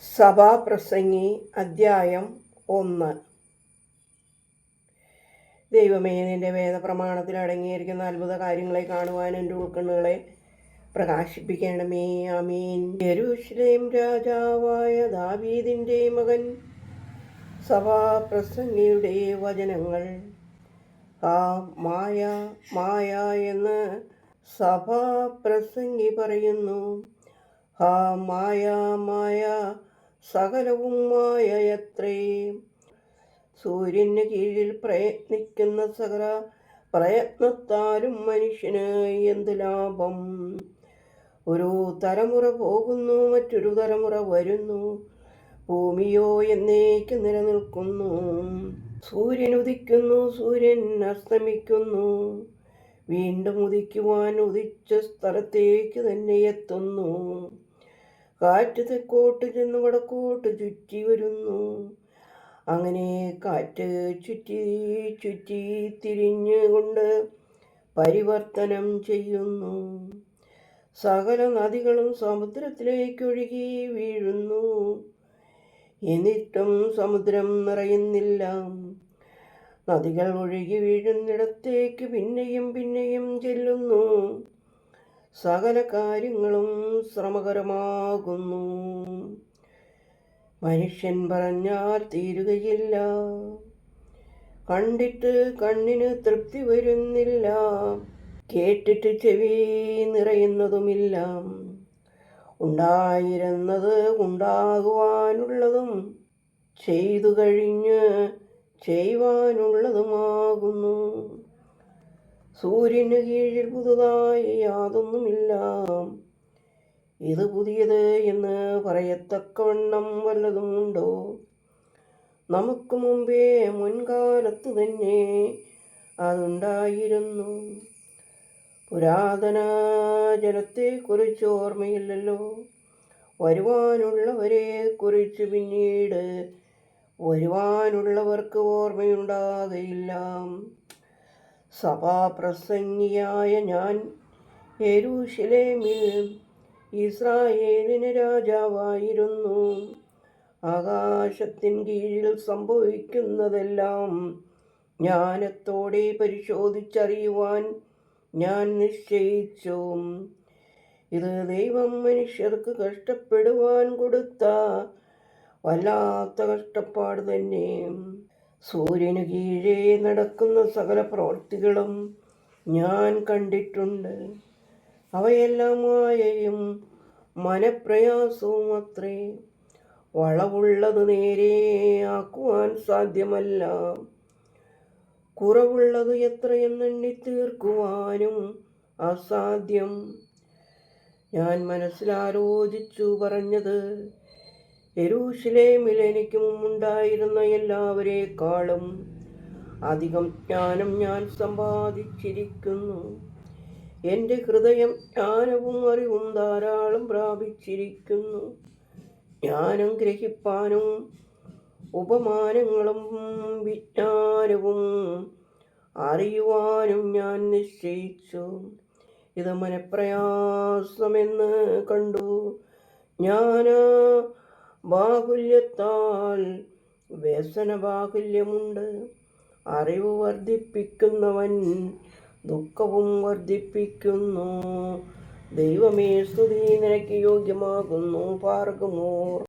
സഭാപ്രസംഗി അദ്ധ്യായം 1. ദൈവമേ, നിന്റെ വേദപ്രമാണത്തിൽ അടങ്ങിയിരിക്കുന്ന അത്ഭുത കാര്യങ്ങളെ കാണുവാൻ എൻ്റെ ഉൾക്കണ്ണുകളെ പ്രകാശിപ്പിക്കണമേ. ആമീൻ. യെരൂശലേം രാജാവായ ദാവീദിൻ്റെ മകൻ സഭാപ്രസംഗിയുടെ വചനങ്ങൾ. മായ മായ എന്ന് സഭാപ്രസംഗി പറയുന്നു. മായ മായ, സകലവും മായയത്രേ. സൂര്യന് കീഴിൽ പ്രയത്നിക്കുന്ന സകല പ്രയത്നത്താലും മനുഷ്യന് എന്ത് ലാഭം? ഒരു തലമുറ പോകുന്നു, മറ്റൊരു തലമുറ വരുന്നു, ഭൂമിയോ എന്നേക്ക് നിലനിൽക്കുന്നു. സൂര്യൻ ഉദിക്കുന്നു, സൂര്യൻ അസ്തമിക്കുന്നു, വീണ്ടും ഉദിക്കുവാൻ ഉദിച്ച സ്ഥലത്തേക്ക് തന്നെ എത്തുന്നു. കാറ്റ് തെക്കോട്ട് ചെന്ന് വടക്കോട്ട് ചുറ്റി വരുന്നു. അങ്ങനെ കാറ്റ് ചുറ്റി ചുറ്റി തിരിഞ്ഞുകൊണ്ട് പരിവർത്തനം ചെയ്യുന്നു. സകല നദികളും സമുദ്രത്തിലേക്കൊഴുകി വീഴുന്നു. എന്നിട്ടും സമുദ്രം നിറയുന്നില്ല. നദികൾ ഒഴുകി വീഴുന്നിടത്തേക്ക് പിന്നെയും പിന്നെയും ചെല്ലുന്നു. സകല കാര്യങ്ങളും ശ്രമകരമാകുന്നു. മനുഷ്യൻ പറഞ്ഞാൽ തീരുകയില്ല, കണ്ടിട്ട് കണ്ണിന് തൃപ്തി വരുന്നില്ല, കേട്ടിട്ട് ചെവി നിറയുന്നതുമില്ല. ഉണ്ടായിരുന്നത് ഉണ്ടാകുവാനുള്ളതും ചെയ്തു കഴിഞ്ഞ് ചെയ്യുവാനുള്ളതുമാകുന്നു. സൂര്യന് കീഴിൽ പുതുതായി യാതൊന്നുമില്ല. ഇത് പുതിയത് എന്ന് പറയത്തക്കവണ്ണം വല്ലതുമുണ്ടോ? നമുക്ക് മുമ്പേ മുൻകാലത്ത് തന്നെ അതുണ്ടായിരുന്നു. പുരാതന ജനത്തെക്കുറിച്ച് ഓർമ്മയില്ലല്ലോ, വരുവാനുള്ളവരെ കുറിച്ച് പിന്നീട് വരുവാനുള്ളവർക്ക് ഓർമ്മയുണ്ടാകയില്ല. സഭാപ്രസംഗിയായ ഞാൻ യെരൂശലേമിൽ ഇസ്രായേലിന് രാജാവായിരുന്നു. ആകാശത്തിൻ കീഴിൽ സംഭവിക്കുന്നതെല്ലാം ജ്ഞാനത്തോടെ പരിശോധിച്ചറിയുവാൻ ഞാൻ നിശ്ചയിച്ചു. ഇത് ദൈവം മനുഷ്യർക്ക് കഷ്ടപ്പെടുവാൻ കൊടുത്ത വല്ലാത്ത കഷ്ടപ്പാട് തന്നെ. സൂര്യന് കീഴേ നടക്കുന്ന സകല പ്രവൃത്തികളും ഞാൻ കണ്ടിട്ടുണ്ട്. അവയെല്ലാം മായയും മനപ്രയാസവും അത്രേ. വളവുള്ളത് നേരെയാക്കുവാൻ സാധ്യമല്ല, കുറവുള്ളത് എത്രയെന്നെണ്ണി തീർക്കുവാനും അസാധ്യം. ഞാൻ മനസ്സിലാലോചിച്ചു പറഞ്ഞത്, യെരൂശലേമിൽ എനിക്ക് മുമ്പുണ്ടായിരുന്ന എല്ലാവരെക്കാളും അധികം ജ്ഞാനം ഞാൻ സമ്പാദിച്ചിരിക്കുന്നു. എൻ്റെ ഹൃദയം ജ്ഞാനവും അറിവും ധാരാളം പ്രാപിച്ചിരിക്കുന്നു. ജ്ഞാനം ഗ്രഹിപ്പാനും ഉപമാനങ്ങളും വിജ്ഞാനവും അറിയുവാനും ഞാൻ നിശ്ചയിച്ചു. ഇത് മനപ്രയാസമെന്ന് കണ്ടു. ജ്ഞാന ബാഹുല്യത്താൽ വ്യസന ബാഹുല്യമുണ്ട്. അറിവ് വർദ്ധിപ്പിക്കുന്നവൻ ദുഃഖവും വർദ്ധിപ്പിക്കുന്നു. ദൈവമേ, സ്തുതി നിനക്ക് യോഗ്യമാകുന്നു. പാർക്കുമോർ.